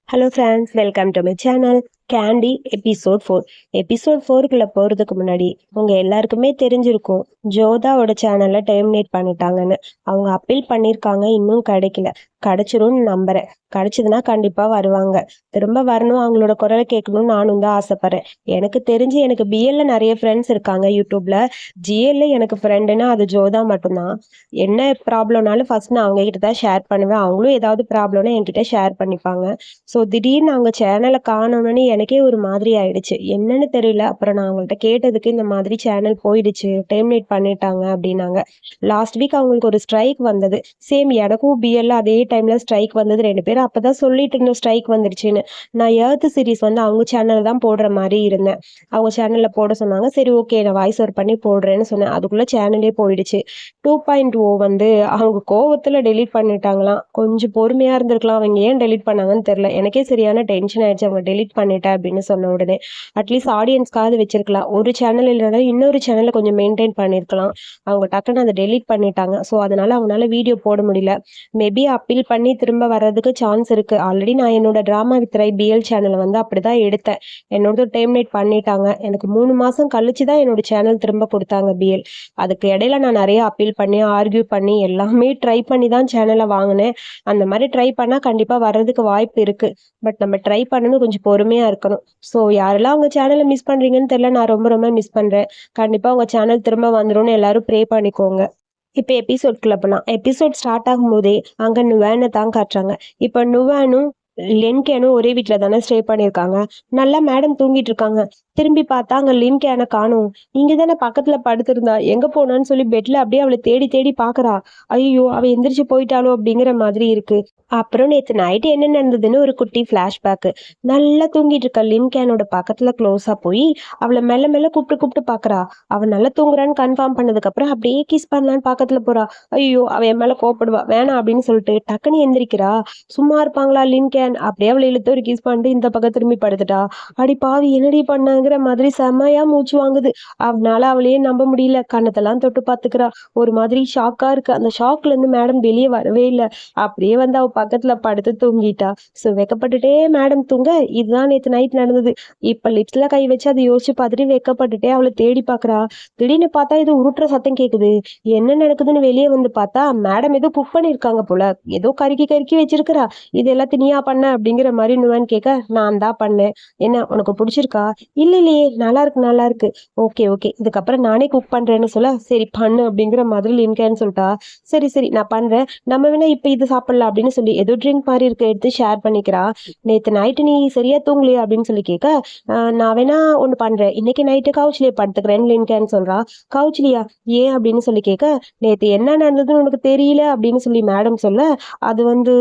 Hello friends, welcome to my channel candy episode 4. Episode 4க்குள்ள போகிறதுக்கு முன்னாடி உங்கள் எல்லாருக்குமே தெரிஞ்சிருக்கும் ஜோதாவோட சேனலை டெர்மினேட் பண்ணிட்டாங்கன்னு. அவங்க அப்பீல் பண்ணியிருக்காங்க, இன்னும் கிடைக்கல. கிடைச்சிரும்னு நம்புறேன். கிடைச்சதுன்னா கண்டிப்பாக வருவாங்க. திரும்ப வரணும், அவங்களோட குரலை கேட்கணும்னு நானும் தான் ஆசைப்பட்றேன். எனக்கு தெரிஞ்சு எனக்கு பிஎல்ல நிறைய ஃப்ரெண்ட்ஸ் இருக்காங்க யூடியூப்ல. ஜிஎல்ல எனக்கு ஃப்ரெண்டுன்னா அது ஜோதா மட்டும்தான். என்ன ப்ராப்ளம்னாலும் ஃபர்ஸ்ட் நான் அவங்க கிட்ட தான் ஷேர் பண்ணுவேன். அவங்களும் ஏதாவது ப்ராப்ளம்னா என்கிட்ட ஷேர் பண்ணிப்பாங்க. ஸோ திடீர்னு அவங்க சேனலை காணோன்னு எனக்கே ஒரு மாதிரி ஆயிடுச்சு. என்னன்னு தெரியல. அப்புறம் நான் அவங்கள்ட்ட கேட்டதுக்கு இந்த மாதிரி சேனல் போயிடுச்சு, டெர்மினேட் பண்ணிட்டாங்க அப்படின்னாங்க. லாஸ்ட் வீக் அவங்களுக்கு ஒரு ஸ்ட்ரைக் வந்தது. சேம் எனக்கும் பிஎல்ல அதே டைம்ல ஸ்ட்ரைக் வந்தது. 2 பேரும் அப்பதான் சொல்லிட்டு இருந்தோம் ஸ்ட்ரைக் வந்துருச்சுன்னு. நான் எர்த் சீரிஸ் வந்து அவங்க சேனல் தான் போடுற மாதிரி இருந்தேன். அவங்க சேனல்ல போட சொன்னாங்க. சரி ஓகே, நான் வாய்ஸ் ஓவர் பண்ணி போடுறேன்னு சொன்னேன். அதுக்குள்ள சேனலே போயிடுச்சு. 2.0 வந்து அவங்க கோவத்துல டெலீட் பண்ணிட்டாங்களாம். கொஞ்சம் பொறுமையா இருந்திருக்கலாம். அவங்க ஏன் டெலீட் பண்ணாங்கன்னு தெரியல. எனக்கே சரியான டென்ஷன் ஆயிடுச்சு அவங்க டெலீட் பண்ணிட்டேன் அப்படின்னு சொன்ன உடனே. அட்லீஸ்ட் ஆடியன்ஸ்க்காவது வச்சிருக்கலாம். ஒரு சேனல் இல்லைனா இன்னொரு சேனல்ல கொஞ்சம் மெயின்டைன் பண்ணிருக்கலாம். அவங்க டக்குன்னு அதை டெலீட் பண்ணிட்டாங்க. ஸோ அதனால அவங்களால வீடியோ போட முடியல. மேபி அப்பீல் பண்ணி திரும்ப வர்றதுக்கு சான்ஸ் இருக்கு. ஆல்ரெடி நான் என்னோட டிராமா வித் ரை பிஎல் சேனலை வந்து அப்படிதான் எடுத்தேன். என்னோட டெர்மினேட் பண்ணிட்டாங்க. எனக்கு 3 மாசம் கழிச்சு தான் என்னோட சேனல் திரும்ப கொடுத்தாங்க பிஎல். அதுக்கு இடையில நான் நிறைய அப்பீல் பண்ணி ஆர்கியூ பண்ணி எல்லாமே ட்ரை பண்ணி தான் சேனலை வாங்கினேன். அந்த மாதிரி ட்ரை பண்ணா கண்டிப்பா வர்றதுக்கு வாய்ப்பு இருக்கு. பட் நம்ம ட்ரை பண்ணணும், கொஞ்சம் பொறுமையா இருக்கணும். ஸோ யாரெல்லாம் உங்க சேனலை மிஸ் பண்றீங்கன்னு தெரியல, நான் ரொம்ப ரொம்ப மிஸ் பண்றேன். கண்டிப்பா உங்க சேனல் திரும்ப வந்துரும்னு எல்லாரும் ப்ரே பண்ணிக்கோங்க. இப்போ எபிசோட்குள்ள போலாம். எபிசோட் ஸ்டார்ட் ஆகும்போதே அங்க நுவானை தான் காட்டுறாங்க. இப்போ நுவானும் லின்கேனும் ஒரே வீட்டுல தானே ஸ்டே பண்ணியிருக்காங்க. நல்லா மேடம் தூங்கிட்டு இருக்காங்க. திரும்பி பார்த்தா அங்க லின்கேனை காணும். இங்க தானே பக்கத்துல படுத்திருந்தா, எங்க போனான்னு சொல்லி பெட்ல அப்படியே அவளை தேடி தேடி பாக்குறா. ஐயோ, அவ எந்திரிச்சு போயிட்டாளோ அப்படிங்கிற மாதிரி இருக்கு. அப்புறம் நேத்து நைட்டு என்ன நடந்ததுன்னு ஒரு குட்டி பிளாஷ்பேக். நல்லா தூங்கிட்டு இருக்க லின்கேனோட பக்கத்துல க்ளோஸா போய் அவளை மெல்ல மெல்ல கூப்பிட்டு கூப்பிட்டு பாக்குறா. அவ நல்லா தூங்குறான்னு கன்ஃபார்ம் பண்ணதுக்கு அப்புறம் அப்படியே கிஸ் பண்ணலான்னு பக்கத்துல போறா. ஐயோ, அவ என் மேல கோப்படுவா, வேணாம் அப்படின்னு சொல்லிட்டு டக்குன்னு எந்திரிக்கிறா. சும்மா இருப்பாங்களா லின்கேன்? அப்படியே அவளை இழுத்து ஒரு கிஸ் பண்ணிட்டு இந்த பக்கம் திரும்பி படுத்துட்டா. அடி பாவி, என்னடி பண்ணாங்கிற மாதிரி செம்மையா மூச்சு வாங்குது. அவனால அவளையே நம்ப முடியல. கண்ணத்தெல்லாம் தொட்டு பாத்துக்கிறா. ஒரு மாதிரி ஷாக்கா இருக்கு. அந்த ஷாக்ல இருந்து மேடம் வெளியே வரவே இல்லை. அப்படியே வந்து அவ பக்கத்துல படுத்து தூங்கிட்டா. சோ வெக்கப்பட்டுட்டே மேடம் தூங்க, இதுதான் நேத்து நைட் நடந்தது. இப்ப லிப்ஸ்ல கை வச்சு அதை யோசிச்சு பார்த்துட்டு வெக்கப்பட்டுட்டே அவளை தேடி பாக்குறா. திடீர்னு பார்த்தா ஏதோ உருட்டுற சத்தம் கேக்குது. என்ன நடக்குதுன்னு வெளியே வந்து பார்த்தா மேடம் ஏதோ குக் பண்ணிருக்காங்க போல. ஏதோ கருக்கி கருக்கி வச்சிருக்கிறா. இது எல்லாத்தையும் நீயா பண்ண அப்படிங்கிற மாதிரி நுவான்னு கேட்க, நான் தான் பண்ணேன். என்ன உனக்கு பிடிச்சிருக்கா? இல்ல இல்லையே, நல்லா இருக்கு நல்லா இருக்கு. ஓகே ஓகே, இதுக்கப்புறம் நானே குக் பண்றேன்னு சொல்ல, சரி பண்ணு அப்படிங்கிற மாதிரி லின்கேன்னு சொல்லிட்டா. சரி சரி, நான் பண்றேன். நம்ம வேணா இப்ப இது சாப்பிடலாம் அப்படின்னு சொல்லி ஏதோ ட்ரிங்க் மாதிரி இருக்க எடுத்து ஷேர் பண்ணிக்கிறா. நேத்து நைட்டு நீ சரியா தூங்கலையா அப்படின்னு சொல்லி கேட்க, நான் வேணா ஒண்ணு பண்றேன், இன்னைக்கு நைட்டு கவுச்லயே படுத்துக்கிறேன்னு லின்கேன்னு சொல்றா. கவுச்லியா? ஏன் அப்படின்னு சொல்லி கேட்க, நேத்து என்ன நடந்ததுன்னு உனக்கு தெரியல அப்படின்னு சொல்லி மேடம் சொல்ல, அது வந்து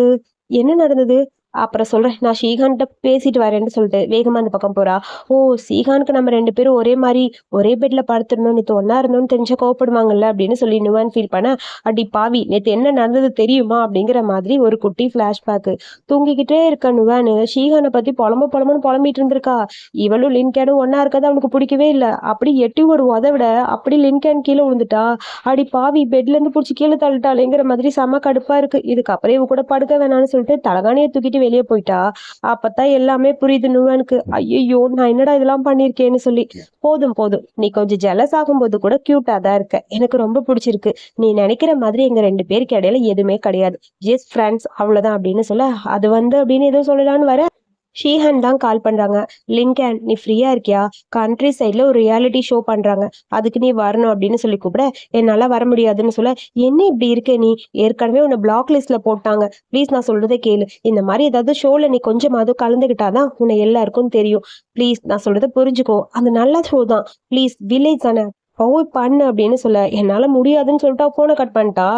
என்ன நடந்தது அப்புறம் சொல்றேன், நான் ஷீகான்கிட்ட பேசிட்டு வரேன்னு சொல்லிட்டு வேகமா அந்த பக்கம் போறா. ஓ, ஷீகானுக்கு நம்ம 2 பேரும் ஒரே மாதிரி ஒரே பெட்ல படுத்துருந்தோம், நேத்து ஒன்னா இருந்தோம்னு தெரிஞ்சா கோவப்படுவாங்கல்ல அப்படின்னு சொல்லி நுவான் ஃபீல் பண்ண, அடி பாவி, நேத்து என்ன நடந்தது தெரியுமா அப்படிங்கிற மாதிரி ஒரு குட்டி பிளாஷ்பேக். தூங்கிக்கிட்டே இருக்க நுவானு ஷீகானை பத்தி புலம்புன்னு புலம்பிட்டு இருந்திருக்கா. இவளும் லின்கேனும் ஒன்னா இருக்கிறது அவனுக்கு பிடிக்கவே இல்லை. அப்படி எட்டி ஒரு உதவிட அப்படி லின்கேன் கீழே விழுந்துட்டா. அடி பாவி, பெட்ல இருந்து பிடிச்சி கீழே தள்ளிட்டாளேங்கிற மாதிரி செம கடுப்பா இருக்கு. இதுக்கப்புறம் இவ கூட படுக்க வேணாம்னு சொல்லிட்டு தலகாணியை தூக்கிட்டு வெளியே போயிட்டா. அப்பதான் எல்லாமே புரியுது நுவனுக்கு. ஐயோ, நான் என்னடா இதெல்லாம் பண்ணிருக்கேன்னு சொல்லி. போதும் போதும், நீ கொஞ்சம் ஜெலஸ் ஆகும்போது கூட கியூட்டா தான் இருக்க. எனக்கு ரொம்ப பிடிச்சிருக்கு. நீ நினைக்கிற மாதிரி எங்க 2 பேருக்கு இடையில எதுவுமே கிடையாது. ஜஸ்ட் ஃப்ரெண்ட்ஸ், அவ்வளவுதான் அப்படின்னு சொல்ல, அது வந்து அப்படின்னு ஏதோ சொல்லலான்னு வர ஷீஹன் தான் கால் பண்றாங்க. லின்கேன், நீ ஃப்ரீயா இருக்கியா? கண்ட்ரி சைட்ல ஒரு ரியாலிட்டி ஷோ பண்றாங்க, அதுக்கு நீ வரணும் அப்படின்னு சொல்லி கூப்பிட, என்னால வர முடியாதுன்னு சொல்ல, என்ன இப்படி இருக்க நீ? ஏற்கனவே உன்னை பிளாக் லிஸ்ட்ல போட்டாங்க. ப்ளீஸ் நான் சொல்றதை கேளு. இந்த மாதிரி ஏதாவது ஷோல நீ கொஞ்சமாவது கலந்துகிட்டாதான் உன்னை எல்லாருக்கும் தெரியும். ப்ளீஸ் நான் சொல்றதை புரிஞ்சுக்கோ. அந்த நல்ல ஷோ தான். ப்ளீஸ், வில்லேஜ் தானே, போய் பண்ணு அப்படின்னு சொல்ல, என்னால முடியாதுன்னு சொல்லிட்டு போனை கட் பண்ணிட்டா.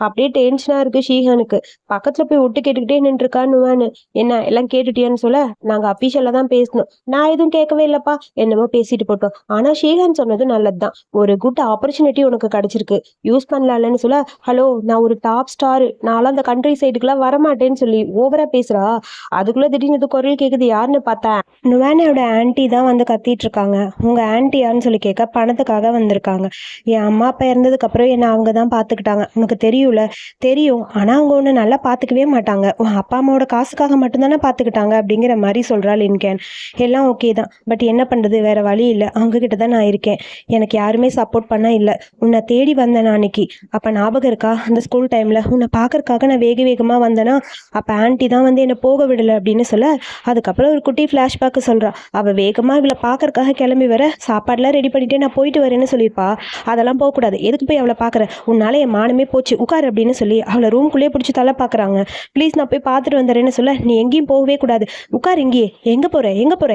அப்படியே டென்ஷனா இருக்கு ஷீஹனுக்கு. பக்கத்துல போய் ஒட்டு கேட்டுக்கிட்டே நின்றுருக்கா நுவானு. என்ன எல்லாம் கேட்டுட்டியான்னு சொல்ல, நாங்க அபிஷியலா தான் பேசணும். நான் எதுவும் கேட்கவே இல்லப்பா, என்னமோ பேசிட்டு போட்டோம். ஆனா ஷீஹன் சொன்னது நல்லதுதான். ஒரு குட் ஆப்பர்ச்சுனிட்டி உனக்கு கிடைச்சிருக்கு, யூஸ் பண்ணலாம்னு சொல்ல, ஹலோ, நான் ஒரு டாப் ஸ்டார், நான்லாம் அந்த கண்ட்ரி சைடுக்குலாம் வரமாட்டேன்னு சொல்லி ஓவரா பேசுறா. அதுக்குள்ள திடீர்னு இது குரல் கேக்குது. யாருன்னு பார்த்தா நுவானோட ஆன்டி தான் வந்து கத்திட்டு இருக்காங்க. உங்க ஆன்டியான்னு சொல்லி கேட்க, பணத்துக்காக வந்து இருந்திருக்காங்க. என் அம்மா அப்பா இறந்ததுக்கப்புறம் என்னை அவங்க தான் பார்த்துக்கிட்டாங்க. உனக்கு தெரியும்ல? தெரியும். ஆனால் அவங்க உன்னை நல்லா பார்த்துக்கவே மாட்டாங்க. உன் அப்பா அம்மாவோட காசுக்காக மட்டும்தானே பார்த்துக்கிட்டாங்க அப்படிங்கிற மாதிரி சொல்கிறா லின்கேன். எல்லாம் ஓகே தான், பட் என்ன பண்ணுறது, வேற வழி இல்லை. அவங்க கிட்ட தான் நான் இருக்கேன். எனக்கு யாருமே சப்போர்ட் பண்ண இல்லை. உன்னை தேடி வந்தேன் நான் அன்னைக்கு. அப்போ ஞாபகம் இருக்கா? அந்த ஸ்கூல் டைமில் உன்னை பார்க்கறக்காக நான் வேகமாக வந்தேன்னா அப்போ ஆன்ட்டி தான் வந்து என்னை போக விடலை அப்படின்னு சொல்ல, அதுக்கப்புறம் ஒரு குட்டி ஃப்ளாஷ்பேக்கு சொல்கிறா. அவள் வேகமாக இவளை பார்க்கறக்காக கிளம்பி வர, சாப்பாடுலாம் ரெடி பண்ணிட்டு நான் போயிட்டு வரேன்னு சொல்லியிருப்பா. அதெல்லாம் போகக்கூடாது, எதுக்கு போய் அவளை பார்க்குற, உன்னால என் மானமே போச்சு, உட்கார் அப்படின்னு சொல்லி அவளை ரூம்குள்ளேயே பிடிச்சி தலை பார்க்குறாங்க. ப்ளீஸ் நான் போய் பார்த்துட்டு வந்துடுறேன்னு சொல்ல, நீ எங்கேயும் போகவே கூடாது, உட்கார் இங்கேயே. எங்கே போகிற,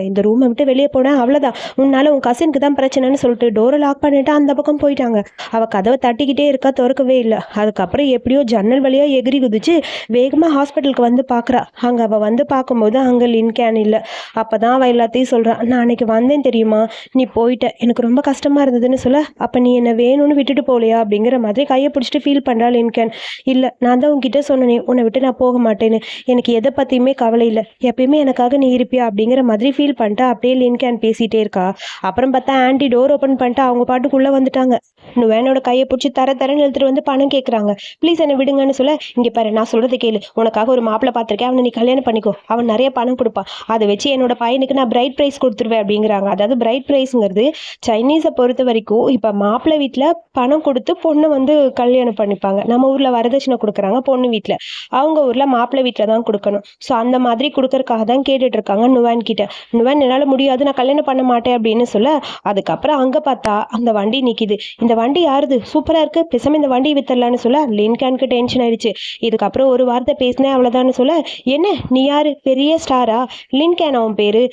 இந்த ரூமை விட்டு வெளியே போனேன் அவ்வளோதான், உன்னால உன் கசினுக்கு தான் பிரச்சனைன்னு சொல்லிட்டு டோரை லாக் பண்ணிட்டு அந்த பக்கம் போயிட்டாங்க. அவள் கதவை தட்டிக்கிட்டே இருக்கா, திறக்கவே இல்லை. அதுக்கப்புறம் எப்படியோ ஜன்னல் வழியாக எகிரி குதிச்சு வேகமாக ஹாஸ்பிட்டலுக்கு வந்து பார்க்குறா. அங்கே அவள் வந்து பார்க்கும்போது அங்கே லின்கேன் இல்லை. அப்போ தான் அவள் எல்லாத்தையும் சொல்கிறான். நான் அன்னைக்கு வந்தேன் தெரியுமா, நீ போயிட்ட, எனக்கு ரொம்ப கஷ்டமாக இருந்ததுன்னு சொல்ல, அப்போ நீ என்னை வேணும்னு விட்டுட்டு போகலையா அப்படிங்கிற மாதிரி கையை பிடிச்சிட்டு ஃபீல் பண்ணுறா லின்கேன். இல்லை, நான் தான் உன்கிட்ட சொன்னேனே உன்னை விட்டு நான் போக மாட்டேன்னு, எனக்கு எதை பற்றியுமே கவலை இல்லை, எப்பயுமே எனக்காக நீ இருப்பியா அப்படிங்கிற மாதிரி ஃபீல் பண்ணிட்டு அப்படியே லின்கேன் பேசிகிட்டே இருக்கா. அப்புறம் பார்த்தா ஆன்ட்டி டோர் ஓப்பன் பண்ணிட்டு அவங்க பாட்டுக்குள்ளே வந்துட்டாங்க. நுவேனோட கையை பிடிச்சி தரன்னு எழுத்துட்டு வந்து பணம் கேட்குறாங்க. ப்ளீஸ் என்னை விடுங்கன்னு சொல்ல, இங்கே பாரு நான் சொல்கிறத கேளு, உனக்காக ஒரு மாப்பிள்ளை பார்த்துருக்கேன், அவனை நீ கல்யாணம் பண்ணிக்கோ, அவன் நிறைய பணம் கொடுப்பான், அதை வச்சு என்னோட பையனுக்கு நான் பிரைட் ப்ரைஸ் கொடுத்துருவேன் அப்படிங்கிறாங்க. அதாவது பிரைட் ப்ரைஸுங்கிறது சைனீஸை பொறுத்த வரைக்கும் இப்போ மாப்பிள்ளை வீட்டில் பணம் கொடுத்து பொண்ணை வந்து கல்யாணம் பண்ணிப்பாங்க. நம்ம ஊரில் வரதட்சணை கொடுக்குறாங்க பொண்ணு வீட்டில், அவங்க ஊரில் மாப்பிள்ளை வீட்டில் தான் கொடுக்கணும். ஸோ அந்த மாதிரி கொடுக்கறக்காக தான் கேட்டுட்டு இருக்காங்க நுவான் கிட்ட. நுவான் என்னால் முடியாது, நான் கல்யாணம் பண்ண மாட்டேன் அப்படின்னு சொல்ல, அதுக்கப்புறம் அங்கே பார்த்தா அந்த வண்டி நிற்கிது. இந்த வண்டி யாருது, சூப்பராக இருக்குது, பேசாமல் இந்த வண்டி வித்தரலான்னு சொல்ல லின்கேனுக்கு டென்ஷன் ஆயிடுச்சு. இதுக்கப்புறம் ஒரு வார்த்தை பேசினேன் அவ்வளோதான்னு சொல்ல, என்ன நீ யாரு, பெரிய ஸ்டாரா, லின்கேன் அவன் பேரு,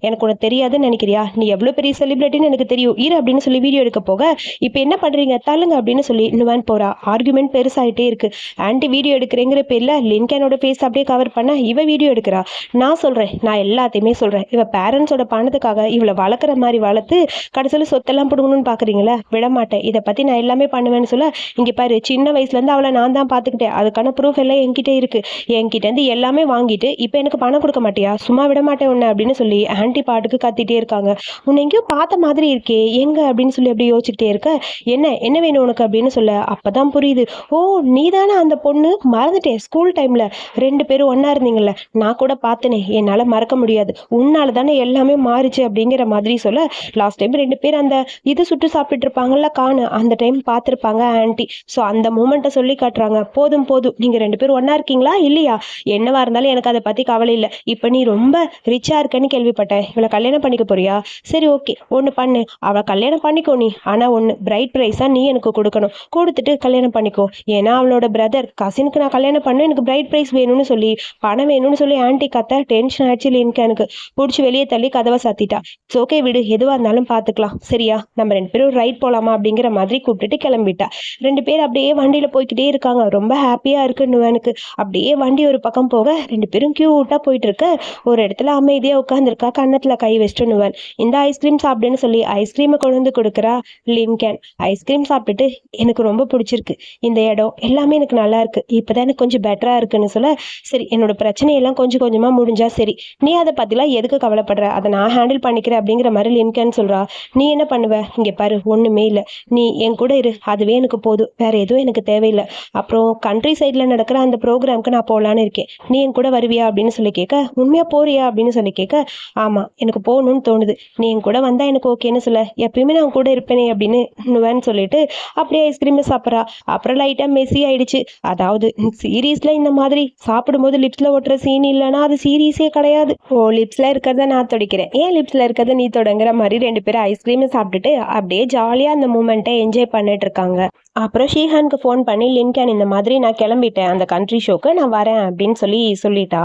எனக்கு உனக்கு தெரியாதுன்னு நினைக்கிறியா, நீ எவ்வளோ பெரிய செலிபிரிட்டின்னு எனக்கு தெரியும் இரு அப்படின்னு சொல்லி வீடியோ எடுக்க போக, இப்போ என்ன பண்ணுறீங்க தள்ளுங்க அப்படின்னு சொல்லி நுவான் போறா. ஆர்குமெண்ட் பெருசாகிட்டே இருக்கு. ஆன்ட்டி வீடியோ எடுக்கிறேங்கிற பேரில் லின்கேனோட ஃபேஸ் அப்படியே கவர் பண்ண இவ வீடியோ எடுக்கிறா. நான் சொல்கிறேன், நான் எல்லாத்தையுமே சொல்கிறேன், இவ பேரண்ட்ஸோட பணத்துக்காக இவளை வளர்க்குற மாதிரி வளர்த்து கடைசியில் சொத்தெல்லாம் பிடுங்கணும்னு பார்க்குறீங்களா, விடமாட்டேன், இதை பற்றி நான் எல்லாமே பண்ணுவேன்னு சொல்ல, இங்கே பாரு சின்ன வயசுலேருந்து அவளை நான் தான் பார்த்துக்கிட்டேன், அதுக்கான ப்ரூஃப் எல்லாம் என்கிட்ட இருக்கு, என்கிட்டேருந்து எல்லாமே வாங்கிட்டு இப்போ எனக்கு பணம் கொடுக்க மாட்டியா, சும்மா விட மாட்டேன் உன்னை அப்படின்னு சொல்லி ஆன்ட்டி பாட்டுக்கு கத்திட்டே இருக்காங்க. உன்னை எங்கேயோ பார்த்த மாதிரி இருக்கே, எங்க அப்படின்னு சொல்லி அப்படி யோசிச்சுட்டே இருக்க, என்ன என்ன வேணும் உனக்கு அப்படின்னு சொல்ல, அப்பதான் புரியுது, ஓ நீ தானே அந்த பொண்ணு, மறந்துட்டேன், ஸ்கூல் டைம்ல 2 பேரும் ஒன்னா இருந்தீங்கல்ல, நான் கூட பார்த்தனே, என்னால் மறக்க முடியாது, உன்னால தானே எல்லாமே மாறிச்சு அப்படிங்கிற மாதிரி சொல்ல, லாஸ்ட் டைம் 2 பேர் அந்த இது சுட்டு சாப்பிட்டுட்டு இருப்பாங்கல்ல காணு, அந்த டைம் பார்த்துருப்பாங்க ஆன்ட்டி. ஸோ அந்த மூமெண்ட்டை சொல்லி காட்டுறாங்க. போதும் போதும், நீங்கள் 2 பேரும் ஒன்றா இருக்கீங்களா இல்லையா, என்னவா இருந்தாலும் எனக்கு அதை பற்றி கவலை இல்லை, இப்போ நீ ரொம்ப ரிச்சாக இருக்கன்னு கேள்விப்பட்டேன், இவளை கல்யாணம் பண்ணிக்க போறியா, சரி ஓகே ஒன்று பண்ணு, அவளை கல்யாணம் பண்ணிக்கோ நீ, ஆனால் ஒன்று பிரைட் ப்ரைஸாக நீ எனக்கு கொடுக்கணும், கொடுத்துட்டு கல்யாணம் பண்ணிக்கோ, ஏன்னா அவளோட பிரதர் கசினுக்கு நான் கல்யாணம் பண்ண, எனக்கு பிரைட் ப்ரைஸ் வேணும்னு சொல்லி பணம் வேணும்னு சொல்லி ஆன்ட்டி கத்த டென்ஷன் ஆயிடுச்சு லின்கேனுக்கு. பிடிச்சி வெளியே தள்ளி கதவை சாத்திட்டா. ஓகே விடு, எதுவாக இருந்தாலும் பார்த்துக்கலாம், சரியா நம்ம 2 பேரும் ரைட் போகலாமா அப்படிங்கிற மாதிரி கூப்பிட்டுட்டு கிளம்பிட்டா. 2 பேர் அப்படியே வண்டியில் போய்கிட்டே இருக்காங்க. ரொம்ப ஹாப்பியாக இருக்கு நுவனுக்கு. அப்படியே வண்டி ஒரு பக்கம் போக 2 பேரும் க்யூட்டாக போயிட்டு இருக்க, ஒரு இடத்துல அமைதியாக உட்காந்துருக்கா, கன்னத்தில் கை வச்சுட்டு நுவன். இந்த ஐஸ்கிரீம் சாப்பிடுன்னு சொல்லி ஐஸ்கிரீமை கொண்டு வந்து கொடுக்குறா லின்கேன். ஐஸ்கிரீம் சாப்பிட்டுட்டு எனக்கு ரொம்ப பிடிச்சிருக்கு, இந்த இடம் எல்லாமே எனக்கு நல்லா இருக்கு, இப்போதான் எனக்கு கொஞ்சம் பெட்டராக இருக்குன்னு சொல்ல, சரி என்னோட பிரச்சனையெல்லாம் கொஞ்சம் கொஞ்சமாக முடிஞ்சா சரி, நீ அதை பற்றிலாம் எதுக்கு கவலைப்படுற, அதை நான் ஹேண்டில் பண்ணிக்கிறேன் அப்படிங்கிற மாதிரி லின்கேன் சொல்கிறா. நீ என்ன பண்ணுவ, இங்கே பாரு ஒன்றுமே இல்லை, நீ என் கூட இரு, அதுவே எனக்கு போதும், வேற எதுவும் எனக்கு தேவையில்லை. அப்புறம் கண்ட்ரி சைடில் நடக்கிற அந்த ப்ரோக்ராம்க்கு நான் போகலான்னு இருக்கேன், நீ என் கூட வருவியா அப்படின்னு சொல்லி கேட்க, உண்மையாக போறியா அப்படின்னு சொல்லி கேட்க, ஆமாம் எனக்கு போகணும்னு தோணுது, நீ என் கூட வந்தால் எனக்கு ஓகேன்னு சொல்ல, எப்பயுமே நான் கூட இருப்பேனே அப்படின்னு நுவன்னு சொல்லிட்டு அப்படியே ஐஸ்கிரீமை சாப்பிட்றா. அப்புறம் லைட்டாக மெஸ்ஸி ஆயிடுச்சு. அதாவது சீரீஸில் இந்த மாதிரி சாப்பிடும்போது லிப்ஸில் ஒட்டுற சீன் இல்லைன்னா அது சீரீஸே கிடையாது. ஓ லிப்ஸில் இருக்கிறத நான் தொடிக்கிறேன், ஏன் லிப்ஸில் இருக்கிறத நீ தொடங்குற மாதிரி 2 பேரும் ஐஸ்கிரீமை சாப்பிட்டுட்டு அப்படியே ஜாலியாக அந்த மூமெண்ட்டை என்ஜாய் பண்ணிட்டு இருக்காங்க. அப்புறம் ஷீஹானுக்கு ஃபோன் பண்ணி லின்கேன் இந்த மாதிரி நான் கிளம்பிட்டேன் அந்த கண்ட்ரி ஷோக்கு, நான் வரேன் அப்படின்னு சொல்லிட்டா.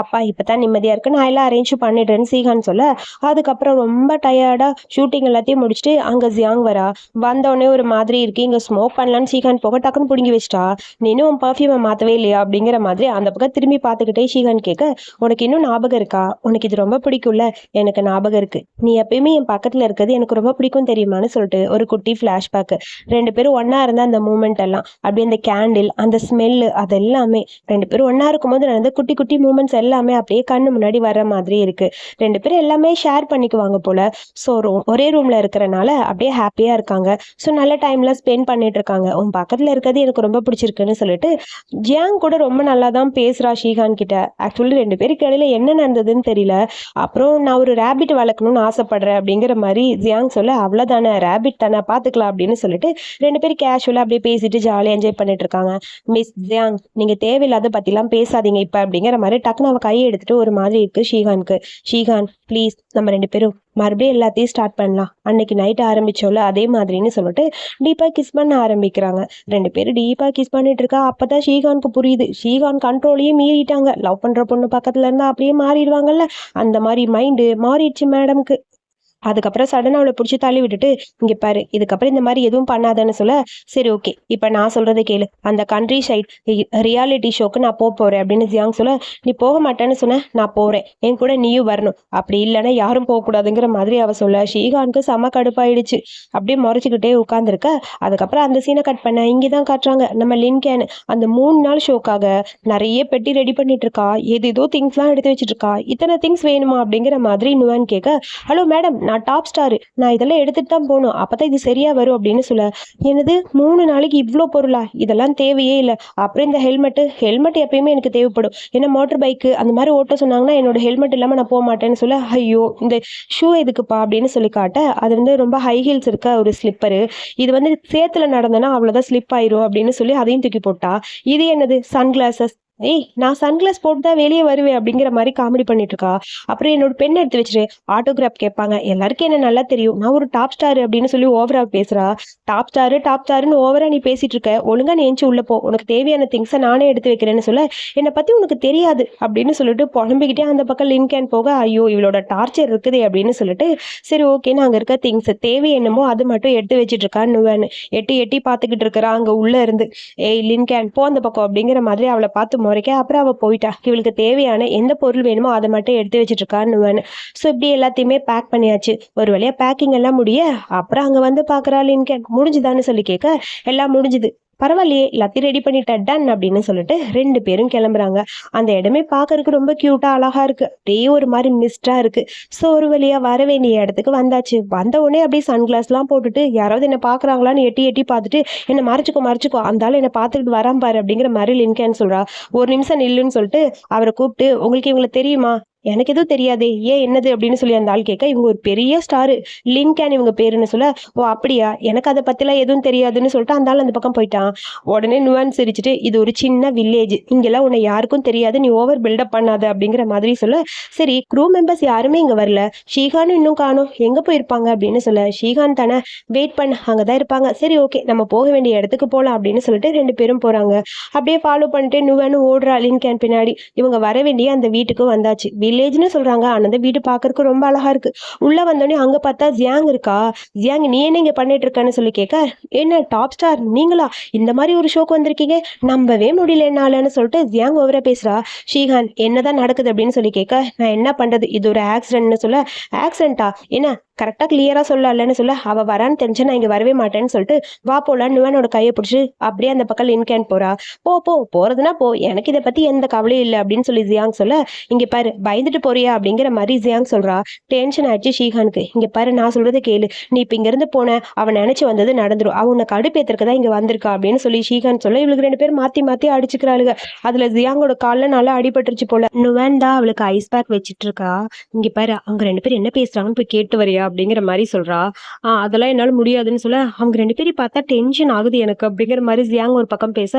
அப்பா இப்போ தான் நிம்மதியாக இருக்கு, நான் எல்லாம் அரேஞ்ச் பண்ணிடுறேன்னு ஷீஹான் சொல்ல, அதுக்கப்புறம் ரொம்ப டயர்டாக ஷூட்டிங் எல்லாத்தையும் முடிச்சுட்டு அங்கே ஜியாங் வரா. வந்தோடனே ஒரு மாதிரி இருக்கு, இங்கே ஸ்மோக் பண்ணலான்னு ஷீஹான் போக டக்குன்னு பிடுங்கி வச்சிட்டா. நீ இன்னும் உன் பர்ஃப்யூமை மாற்றவே இல்லையா அப்படிங்கிற மாதிரி அந்த பக்கம் திரும்பி பார்த்துக்கிட்டே ஷீஹான் கேட்க, உனக்கு இன்னும் ஞாபகம் இருக்கா, உனக்கு இது ரொம்ப பிடிக்கும்ல, எனக்கு ஞாபகம் இருக்கு, நீ எப்பயுமே என் பக்கத்தில் இருக்கிறது எனக்கு ரொம்ப பிடிக்கும் தெரியுமான்னு சொல்லிட்டு ஒரு குட்டி ஃப்ளாஷ்பேக்கு. 2 பேரும் ஒன்றா இருந்த அந்த மூமெண்ட் எல்லாம் அப்படியே அந்த கேண்டில் அந்த ஸ்மெல்லு அது எல்லாமே 2 பேரும் ஒண்ணா இருக்கும்போது நடந்த குட்டி குட்டி மூமெண்ட்ஸ் எல்லாமே அப்படியே கண்ணு முன்னாடி வர்ற மாதிரி இருக்கு. 2 பேரும் எல்லாமே ஷேர் பண்ணிக்குவாங்க போல. ஸோ ஒரே ரூம்ல இருக்கிறனால அப்படியே ஹாப்பியா இருக்காங்க. ஸோ நல்ல டைம்ல ஸ்பெண்ட் பண்ணிட்டு இருக்காங்க. உன் பக்கத்துல இருக்கிறது எனக்கு ரொம்ப பிடிச்சிருக்குன்னு சொல்லிட்டு ஜியாங் கூட ரொம்ப நல்லா தான் பேசுறா ஷீகான் கிட்ட. ஆக்சுவலி 2 பேருக்கு இடையில என்ன நடந்ததுன்னு தெரியல. அப்புறம் நான் ஒரு ரேபிட் வளர்க்கணும்னு ஆசைப்படுறேன் அப்படிங்கிற மாதிரி ஜியாங் சொல்ல, அவ்வளவுதானே ரேபிட் தானே பாத்துக்கலாம் அப்படின்னு சொல்லிட்டு 2 பேரும் கேஷுவலா அப்படியே பேசிட்டு ஜாலியா என்ஜாய் பண்ணிட்டு இருக்காங்க. மிஸ் ஜியாங், நீங்க தேவையில்லாத பத்திலாம் பேசாதீங்க இப்ப அப்படிங்கிற மாதிரி டக்குனு அவ கையை எடுத்துட்டு ஒரு மாதிரி இருக்கு ஷீகானுக்கு. ஷீகான் ப்ளீஸ், நம்ம 2 பேரும் மறுபடியும் எல்லாத்தையும் ஸ்டார்ட் பண்ணலாம். அன்னைக்கு நைட் ஆரம்பிச்சோம்ல அதே மாதிரின்னு சொல்லிட்டு டீப்பா கிஸ் பண்ண ஆரம்பிக்கிறாங்க. 2 பேரும் டீப்பா கிஸ் பண்ணிட்டு இருக்கா. அப்பதான் ஷீகானுக்கு புரியுது, ஷீகான் கண்ட்ரோலையே மீறிட்டாங்க. லவ் பண்ற பொண்ணு பக்கத்துல இருந்தா அப்படியே மாறிடுவாங்கல்ல, அந்த மாதிரி மைண்டு மாறிடுச்சு மேடம்க்கு. அதுக்கப்புறம் சடனா அவளை பிடிச்சி தள்ளி விட்டுட்டு, இங்க பாரு இதுக்கப்புறம் இந்த மாதிரி எதுவும் பண்ணாதன்னு சொல்ல, சரி ஓகே இப்ப நான் சொல்றதை கேளு, அந்த கண்ட்ரி சைட் ரியாலிட்டி ஷோக்கு நான் போறேன் அப்படின்னு ஜியாங் சொல்ல, நீ போக மாட்டேன்னு சொன்ன, நான் போறேன், என் கூட நீயும் வரணும், அப்படி இல்லைன்னா யாரும் போக கூடாதுங்கிற மாதிரி அவ சொல்ல ஷீகானுக்கு செம கடுப்பாயிடுச்சு. அப்படியே முறைச்சிக்கிட்டே உட்கார்ந்துருக்க. அதுக்கப்புறம் அந்த சீனை கட் பண்ண இங்கதான் காட்டுறாங்க. நம்ம லின்கேன் அந்த 3 நாள் ஷோக்காக நிறைய பெட்டி ரெடி பண்ணிட்டு இருக்கா. ஏதோ திங்ஸ் எல்லாம் எடுத்து வச்சிட்டு இருக்கா. இத்தனை திங்ஸ் வேணுமா அப்படிங்கிற மாதிரி நுவான் கேட்க, ஹலோ மேடம், நான் டாப் ஸ்டார், நான் இதெல்லாம் எடுத்துட்டு தான் போகணும், அப்பதான் இது சரியா வரும் அப்படின்னு சொல்ல, எனது 3 நாளைக்கு இவ்வளோ பொருளா, இதெல்லாம் தேவையே இல்லை. அப்புறம் இந்த ஹெல்மெட் எப்பயுமே எனக்கு தேவைப்படும், ஏன்னா மோட்டர் பைக்கு அந்த மாதிரி ஓட்ட சொன்னாங்கன்னா என்னோட ஹெல்மெட் இல்லாம நான் போக மாட்டேன்னு சொல்ல, ஐயோ இந்த ஷூ எதுக்குப்பா அப்படின்னு சொல்லி காட்ட, அது ரொம்ப ஹை ஹீல்ஸ் இருக்க ஒரு ஸ்லிப்பரு, இது சேத்துல நடந்தனா அவ்வளவுதான் ஸ்லிப் ஆயிரும் அப்படின்னு சொல்லி அதையும் தூக்கி போட்டா. இது என்னது சன்கிளாசஸ், ஏய் நான் சன்கிளாஸ் போட்டு தான் வெளியே வருவேன் அப்படிங்கிற மாதிரி காமெடி பண்ணிட்டு இருக்கா. அப்புறம் என்னோட பெண் எடுத்து வச்சுட்டு ஆட்டோகிராஃப் கேட்பாங்க, எல்லாருக்கும் என்ன நல்லா தெரியும், நான் ஒரு டாப் ஸ்டார் அப்படின்னு சொல்லி ஓவரா பேசுறா. டாப் ஸ்டாருன்னு ஓவரா நீ பேசிட்டு இருக்க, ஒழுங்கா நீ எஞ்சி உள்ள போ, உனக்கு தேவையான திங்ஸை நானே எடுத்து வைக்கிறேன்னு சொல்ல, என்னை பத்தி உனக்கு தெரியாது அப்படின்னு சொல்லிட்டு புலம்பிக்கிட்டே அந்த பக்கம் லின்கேன் போக, ஐயோ இவளோட டார்ச்சர் இருக்குதே அப்படின்னு சொல்லிட்டு, சரி ஓகேன்னு அங்க இருக்க திங்ஸ் தேவை என்னமோ அது மட்டும் எடுத்து வச்சிட்டு இருக்கான்னு எட்டி எட்டி பாத்துக்கிட்டு இருக்கிறா அங்க உள்ள இருந்து. ஏய் லின்கேன் போ அந்த பக்கம் அப்படிங்கிற மாதிரி அவளை பார்த்து முறைக்க. அப்புறம் அவ போயிட்டா. இவளுக்கு தேவையான எந்த பொருள் வேணுமோ அதை மட்டும் எடுத்து வச்சிட்டு இருக்கான்னு. ஸோ இப்படி எல்லாத்தையுமே பேக் பண்ணியாச்சு. ஒரு வழியா பேக்கிங் எல்லாம் முடிய அப்புறம் அங்க பாக்குறா லின்கேன். முடிஞ்சுதான்னு சொல்லி கேட்க, எல்லாம் முடிஞ்சுது, பரவாயில்லையே எல்லாத்தையும் ரெடி பண்ணிட்ட டன் அப்படின்னு சொல்லிட்டு 2 பேரும் கிளம்புறாங்க. அந்த இடமே பாக்குறதுக்கு ரொம்ப கியூட்டா அழகா இருக்கு. அப்படியே ஒரு மாதிரி மிஸ்டா இருக்கு. ஸோ ஒரு வழியா வர வேண்டிய இடத்துக்கு வந்தாச்சு. வந்த உடனே அப்படியே சன்கிளாஸ் எல்லாம் போட்டுட்டு யாராவது என்ன பாக்குறாங்களான்னு எட்டி எட்டி பார்த்துட்டு, என்ன மறைச்சுக்கோ அந்தாலும் என்ன பார்த்துக்கிட்டு வராம பாரு அப்படிங்கிற மாதிரி லின்கேன்னு சொல்றா. ஒரு நிமிஷம் நில்லுன்னு சொல்லிட்டு அவரை கூப்பிட்டு, உங்களுக்கு இவங்களை தெரியுமா, எனக்கு எதுவும் தெரியாதே, ஏன் என்னது அப்படின்னு சொல்லி அந்த ஆள் கேட்க, இவங்க ஒரு பெரிய ஸ்டாரு லின்கேன் இவங்க பேருன்னு சொல்ல, ஓ அப்படியா, எனக்கு அதை பத்திலாம் எதுவும் தெரியாதுன்னு சொல்லிட்டு அந்த ஆள் அந்த பக்கம் போயிட்டான். உடனே நுவான் சிரிச்சுட்டு, இது ஒரு சின்ன வில்லேஜ், இங்கெல்லாம் உன்னை யாருக்கும் தெரியாது, நீ ஓவர் பில்டப் பண்ணாத அப்படிங்கிற மாதிரி சொல்ல, சரி க்ரூ மெம்பர்ஸ் யாருமே இங்க வரல, ஷீகானும் இன்னும் காணும், எங்க போயிருப்பாங்க அப்படின்னு சொல்ல, ஷீகான் தானே, வெயிட் பண்ண அங்கதான் இருப்பாங்க, சரி ஓகே நம்ம போக வேண்டிய இடத்துக்கு போலாம் அப்படின்னு சொல்லிட்டு 2 பேரும் போறாங்க. அப்படியே ஃபாலோ பண்ணிட்டு நுவானும் ஓடுறா லின்கேன் பின்னாடி. இவங்க வர வேண்டிய அந்த வீட்டுக்கு வந்தாச்சு. வில்லேஜ்னு சொல்றாங்க, ஆனா அந்த வீடு பாக்குறதுக்கு ரொம்ப அழகா இருக்கு. உள்ள வந்தோடனே அங்க பார்த்தா ஜியாங் இருக்கா. ஜியாங் நீ என்ன இங்க பண்ணிட்டு இருக்கன்னு சொல்லி கேட்க, என்ன டாப் ஸ்டார் நீங்களா, இந்த மாதிரி ஒரு ஷோக்கு வந்திருக்கீங்க, நம்பவே முடியல என்னாலன்னு சொல்லிட்டு ஜியாங் ஓவரா பேசுறா. ஷீகான் என்னதான் நடக்குது அப்படின்னு சொல்லி கேட்க, நான் என்ன பண்றது, இது ஒரு ஆக்சிடென்ட்னு சொல்ல, ஆக்சிடென்ட்டா என்ன கரெக்டா கிளியரா சொல்லலன்னு சொல்ல, அவ வரான்னு தெரிஞ்சு நான் இங்க வரவே மாட்டேன்னு சொல்லிட்டு, வா போலாம் நுவனோட கையை பிடிச்சி அப்படியே அந்த பக்கம் லின்கேன் போறா. போறதுன்னா போ, எனக்கு இதை பத்தி எந்த கவலையும் இல்லை அப்படின்னு சொல்லி ஜியாங் சொல்ல, இங்க பாரு பயந்துட்டு போறியா அப்படிங்கிற மாதிரி ஜியாங் சொல்றா. டென்ஷன் ஆயிடுச்சு ஷீகானுக்கு. இங்க பாரு நான் சொல்றதை கேளு, நீ இப்ப இங்க இருந்து போன அவன் நினைச்சு வந்தது நடந்துரும், அவன் உன்னை கடுப்பேத்திற்கு தான் இங்க வந்திருக்கா அப்படின்னு சொல்லி ஷீகான் சொல்ல, இவளுக்கு 2 பேரும் மாத்தி மாத்தி அடிச்சுக்கிறாளுங்க. அதுல ஜியாங்கோட கால்ல நல்லா அடிபட்டுருச்சு போல. நுவன் தான் அவளுக்கு ஐஸ் பேக் வச்சிட்டு இருக்கா. இங்க பாரு அவங்க 2 பேரும் என்ன பேசுறாங்கன்னு போய் கேட்டு வரியா அப்படிங்கிற மாதிரி சொல்றா. அதெல்லாம் என்னால முடியாதுன்னு சொல்ல, அவங்க 2 பேரும் பார்த்தா டென்ஷன் ஆகுது எனக்கு அப்படிங்கிற மாதிரி ஜியாங் ஒரு பக்கம் பேச,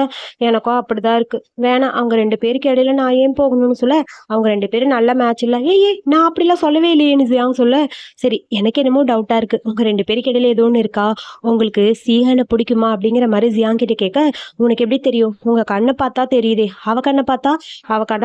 எனக்கும் அப்படிதான் இருக்கு, வேணாம் அவங்க 2 பேருக்கு இடையில நான் ஏன் போகணும்னு சொல்ல, அவங்க 2 பேரும் நல்ல மேட்ச் இல்ல, ஏய் நான் அப்படிலாம் சொல்லவே இல்லையேன்னு ஜியாங் சொல்ல, சரி எனக்கு என்னமோ டவுட்டா இருக்கு, உங்க 2 பேருக்கு இடையில ஏதோ ஒன்று இருக்கா, உங்களுக்கு சீஹனை பிடிக்குமா அப்படிங்கிற மாதிரி ஜியாங் கிட்ட கேட்க, உனக்கு எப்படி தெரியும், உங்க கண்ணை பார்த்தா தெரியுதே, அவ கண்ணை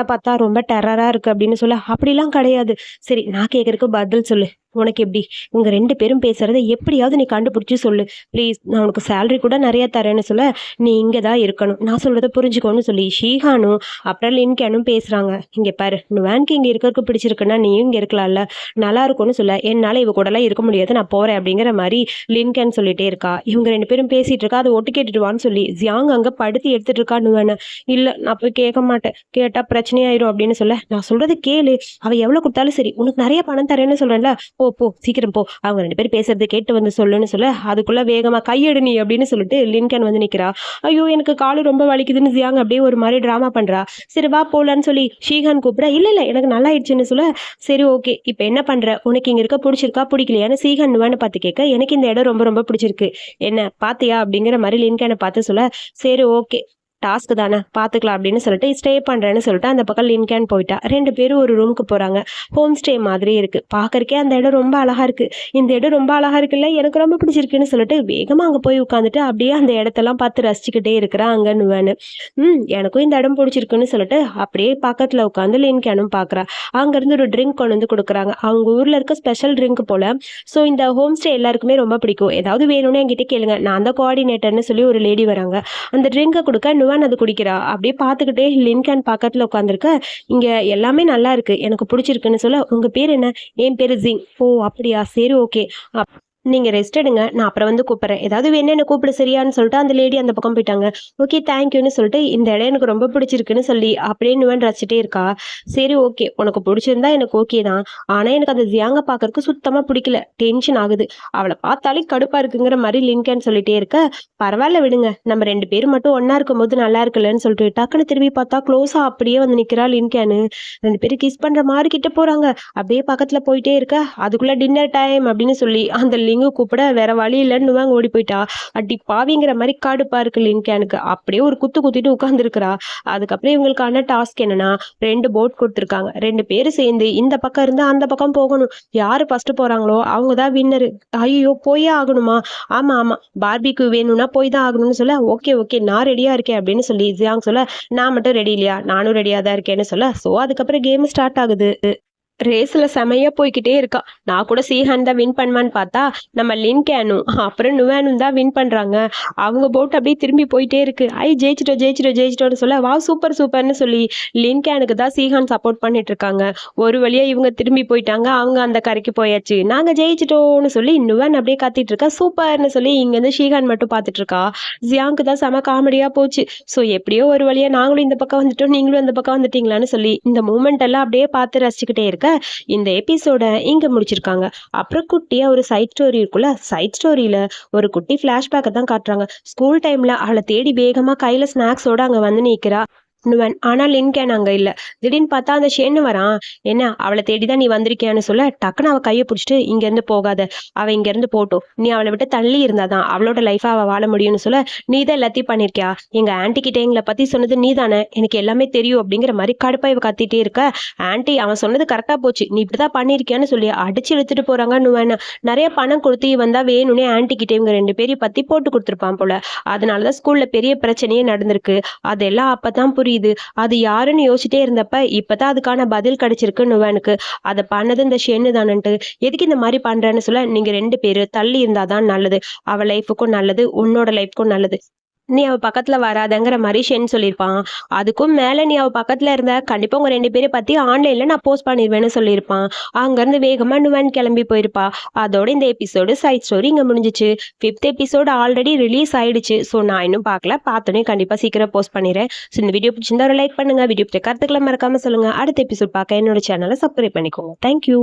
பார்த்தா ரொம்ப டெரரா இருக்கு அப்படின்னு சொல்ல, அப்படிலாம் கிடையாது, சரி நான் கேட்கறதுக்கு பதில் சொல்லு, உனக்கு எப்படி? இவங்க 2 பேரும் பேசுறத எப்படியாவது நீ கண்டுபிடிச்சு சொல்லு. ப்ளீஸ் நான் உனக்கு சேலரி கூட நெறைய தரேன்னு சொல்ல, நீ இங்க தான் இருக்கணும். நான் சொல்றத புரிஞ்சுக்கோன்னு சொல்லி ஷீஹானும், அப்புறம் லின்கேனும் பேசுறாங்க. இங்க பாரு, நுவான்க்கு இங்க இருக்கறதுக்கு பிடிச்சிருக்குன்னா நீயும் இங்க இருக்கலாம்ல. நல்லா இருக்கும்னு சொல்ல, என்னால இவ கூடலாம் இருக்க முடியாது. நான் போறேன் அப்படிங்கிற மாரி லின்கேன் சொல்லிட்டே இருக்கா. இவங்க 2 பேரும் பேசிட்டு இருக்கா. அத ஒட்டு கேட்டுட்டு வான்னு சொல்லி ஜியாங் அங்க படுத்தி எடுத்துட்டு இருக்கா நுவான. இல்ல நான் போய் கேட்க மாட்டேன். கேட்டா பிரச்சனையாயிரும் அப்படின்னு சொல்ல, நான் சொல்றத கேளு. அவ எவ்வளவு குடுத்தாலும் சரி. உனக்கு நெறைய பணம் தரேன்னு சொல்றேன்ல. போ போ சீக்கிரம் போ. அவங்க 2 பேரும் பேசுறத கேட்டு வந்து சொல்லுன்னு சொல்ல, அதுக்குள்ள வேகமா கையெடு நீ அப்படின்னு சொல்லிட்டு லின்கன் வந்து நிக்கிறா. ஐயோ எனக்கு காலு ரொம்ப வலிக்குதுன்னு ஜியாங் அப்படியே ஒரு மாரி டிராமா பண்றா. சரி வா போலான்னு சொல்லி ஷீஹான் கூப்பிட, இல்ல இல்ல எனக்கு நல்லா ஆயிடுச்சுன்னு சொல்ல, சரி ஓகே இப்ப என்ன பண்ற? உனக்கு இங்க இருக்க புடிச்சிருக்கா பிடிக்கலையான்னு ஷீஹான் நுவான்னு பார்த்து கேட்க, எனக்கு இந்த இடம் ரொம்ப ரொம்ப பிடிச்சிருக்கு. என்ன பாத்தியா அப்படிங்கிற மாதிரி லின்கனை பார்த்து சொல்ல, சரி ஓகே டாஸ்க் தானே பார்த்துக்கலாம் அப்படின்னு சொல்லிட்டு ஸ்டே பண்றேன்னு சொல்லிட்டு அந்த பக்கம் லின்கேன் போயிட்டா. 2 பேரும் ஒரு ரூமுக்கு போறாங்க. ஹோம் ஸ்டே மாதிரி இருக்கு. பார்க்கறக்கே அந்த இடம் ரொம்ப அழகா இருக்கு. இந்த இடம் ரொம்ப அழகா இருக்குல்ல, எனக்கு ரொம்ப பிடிச்சிருக்குன்னு சொல்லிட்டு வேகமா அங்க போய் உட்காந்துட்டு அப்படியே அந்த இடத்தெல்லாம் பார்த்து ரசிச்சுக்கிட்டே இருக்கிறா அங்க நுவானு. எனக்கும் இந்த இடம் பிடிச்சிருக்குன்னு சொல்லிட்டு அப்படியே பக்கத்துல உட்காந்து லின்கேனும் பாக்குறா. அங்க இருந்து ஒரு ட்ரிங்க் கொண்டு வந்து கொடுக்குறாங்க. அவங்க ஊர்ல இருக்க ஸ்பெஷல் ட்ரிங்க் போல. ஸோ இந்த ஹோம் ஸ்டே எல்லாருக்குமே ரொம்ப பிடிக்கும். ஏதாவது வேணும்னு என்கிட்ட கேளுங்க, நான் தான் கோஆர்டினேட்டர்னு சொல்லி ஒரு லேடி வராங்க. அந்த ட்ரிங்கை கொடுக்க நுவான் அது குடிக்கிறா. அப்படியே பார்த்துக்கிட்டே லின்கேன் பக்கத்துல உட்காந்துருக்க, இங்க எல்லாமே நல்லா இருக்கு, எனக்கு பிடிச்சிருக்குன்னு சொல்ல, உங்க பேர் என்ன? என் பேரு ஜிங். ஓ அப்படியா, சரி ஓகே. நீங்க ரெஸ்ட் எடுங்க, நான் அப்புறம் வந்து கூப்பிடுறேன். ஏதாவது வேணும் என்ன கூப்பிடு சரியான்னு சொல்லிட்டு அந்த லேடி அந்த பக்கம் போயிட்டாங்க. ஓகே தேங்க்யூன்னு சொல்லிட்டு இந்த இடம் எனக்கு ரொம்ப பிடிச்சிருக்குன்னு சொல்லி அப்படியே நுவன் ரசிச்சுட்டே இருக்கா. சரி ஓகே உனக்கு பிடிச்சிருந்தா எனக்கு ஓகே தான். ஆனா எனக்கு அந்த ஜியாங்க பாக்கறதுக்கு சுத்தமா பிடிக்கல. டென்ஷன் ஆகுது. அவளை பார்த்தாலே கடுப்பா இருக்குங்கிற மாதிரி லின்கேன் சொல்லிட்டே இருக்க, பரவாயில்ல விடுங்க, நம்ம 2 பேரும் மட்டும் ஒன்னா இருக்கும்போது நல்லா இருக்குல்லன்னு சொல்லிட்டு டக்குன்னு திரும்பி பார்த்தா க்ளோஸா அப்படியே வந்து நிக்கிறா லின்கேனு. 2 பேரும் கிஸ் பண்ற மாதிரி கிட்ட போறாங்க. அப்படியே பக்கத்துல போயிட்டே இருக்க, அதுக்குள்ள டின்னர் டைம் அப்படின்னு சொல்லி அந்த லிங்கு கூப்பிட வேற வழி இல்லைன்னு ஓடி போயிட்டா. அடி பாவிங்கிற மாதிரி காடுப்பா இருக்கு லின்கேனுக்கு. அப்படியே ஒரு குத்து குத்திட்டு உட்கார்ந்துருக்கிறா. அதுக்கப்புறம் இவங்களுக்கான டாஸ்க் என்னன்னா, 2 போட் கொடுத்துருக்காங்க. 2 பேரும் சேர்ந்து இந்த பக்கம் இருந்து அந்த பக்கம் போகணும். யாரு ஃபர்ஸ்ட் போறாங்களோ அவங்க தான் வின்னரு. ஐயோ போயே ஆகணுமா? ஆமா ஆமா பார்பிக்யூ வேணும்னா போய் தான் ஆகணும்னு சொல்ல, ஓகே ஓகே நான் ரெடியா இருக்கேன் அப்படின்னு சொல்லி ஜியாங் சொல்ல, நான் மட்டும் ரெடி இல்லையா? நானும் ரெடியா தான் இருக்கேன்னு சொல்ல, சோ அதுக்கப்புறம் கேம் ஸ்டார்ட் ஆகுது. ரேஸ்ல செமையா போய்க்கிட்டே இருக்கா. நான் கூட சீஹான் தான் வின் பண்ணுவான்னு பார்த்தா, நம்ம லின்கேனும் அப்புறம் நுவானும் தான் வின் பண்றாங்க. அவங்க போட் அப்படியே திரும்பி போயிட்டே இருக்கு. ஜெயிச்சிட்டோம் ஜெயிச்சிட்டோம் ஜெயிச்சிட்டோம்னு சொல்ல, வா சூப்பர் சூப்பர்னு சொல்லி லின்கேனுக்கு தான் சீஹான் சப்போர்ட் பண்ணிட்டு இருக்காங்க. ஒரு வழியா இவங்க திரும்பி போயிட்டாங்க. அவங்க அந்த கரைக்கு போயாச்சு. நாங்க ஜெயிச்சிட்டோம்னு சொல்லி நுவான் அப்படியே கத்திட்டு இருக்கா. சூப்பர்னு சொல்லி இங்க இருந்து ஷீஹான் மட்டும் பார்த்துட்டு இருக்கா. ஜியாங்க்கு தான் செம காமெடியா போச்சு. ஸோ எப்படியோ ஒரு வழியா நாங்களும் இந்த பக்கம் வந்துட்டோம், நீங்களும் அந்த பக்கம் வந்துட்டீங்களான்னு சொல்லி இந்த மூமெண்ட் எல்லாம் அப்படியே பார்த்து ரசிச்சுக்கிட்டே இருக்க, இந்த எபிசோட இங்க முடிச்சிருக்காங்க. அப்புறம் குட்டியா ஒரு சைட் ஸ்டோரி இருக்குல்ல, சைட் ஸ்டோரியில ஒரு குட்டி பிளாஷ்பேக்கை தான் காட்டுறாங்க. ஸ்கூல் டைம்ல அவளை தேடி வேகமா கையில ஸ்நாக்ஸோட அங்க வந்து நிக்கிறா நுவன். ஆனா லின்கேன் அங்க இல்ல. திடீர்னு பார்த்தா அந்த ஷென்னு வரான். என்ன அவளை தேடிதான் நீ வந்திருக்கியான்னு சொல்ல, டக்குன்னு அவ கையை பிடிச்சிட்டு இங்க இருந்து போகாத, அவ இங்க இருந்து போட்டோம், நீ அவளை விட்டு தள்ளி இருந்தாதான் அவளோட லைஃபா அவ வாழ முடியும்னு சொல்ல, நீ தான் எல்லாத்தையும் பண்ணிருக்கியா? எங்க ஆன்டி கிட்ட எங்களை பத்தி சொன்னது நீ தானே, எனக்கு எல்லாமே தெரியும் அப்படிங்கிற மாதிரி கடுப்பா இவ கத்திட்டே இருக்க, ஆன்டி அவன் சொன்னது கரெக்டா போச்சு, நீ இப்படிதான் பண்ணிருக்கியான்னு சொல்லி அடிச்சு இழுத்துட்டு போறாங்க நுவன். நிறைய பணம் கொடுத்து இவன் தான் வேணும்னே ஆன்டி கிட்ட இவங்க 2 பேரையும் பத்தி போட்டு கொடுத்துருப்பான் போல. அதனாலதான் ஸ்கூல்ல பெரிய பிரச்சனையே நடந்திருக்கு. அதெல்லாம் அப்பதான் புரியுது. அது யாருன்னு யோசிச்சிட்டே இருந்தப்ப இப்பதான் அதுக்கான பதில் கிடைச்சிருக்கு நுவானுக்கு. அதை பண்ணது இந்த ஷென்னு தானன்ட்டு. எதுக்கு இந்த மாதிரி பண்றேன்னு சொல்ல, நீங்க 2 பேரு தள்ளி இருந்தாதான் நல்லது, அவ லைஃபுக்கும் நல்லது, உன்னோட லைஃப்க்கும் நல்லது, நீ அவ பக்கத்துல வராதங்கிற மாதிரி ஷென் சொல்லியிருப்பான். அதுக்கும் மேல நீ அவ பக்கத்துல இருந்த கண்டிப்பா உங்க 2 பேரை பத்தி ஆன்லைன்ல நான் போஸ்ட் பண்ணிடுவேன்னு சொல்லியிருப்பான். அங்க இருந்து வேகமா நுவன் கிளம்பி போயிருப்பா. அதோட இந்த எபிசோடு சைட் ஸ்டோரி இங்க முடிஞ்சிச்சு. 5th எபிசோடு ஆல்ரெடி ரிலீஸ் ஆயிடுச்சு. ஸோ நான் இன்னும் பார்க்கல, பார்த்தோன்னே கண்டிப்பா சீக்கிரம் போஸ்ட் பண்ணிடுறேன். ஸோ இந்த வீடியோ பிடிச்சிருந்தா ஒரு லைக் பண்ணுங்க, வீடியோ பற்றி கருத்துக்களை மறக்காம சொல்லுங்க. அடுத்த எபிசோட் பார்க்க என்னோட சேனலை சப்ஸ்கிரைப் பண்ணிக்கோங்க. தேங்க்யூ.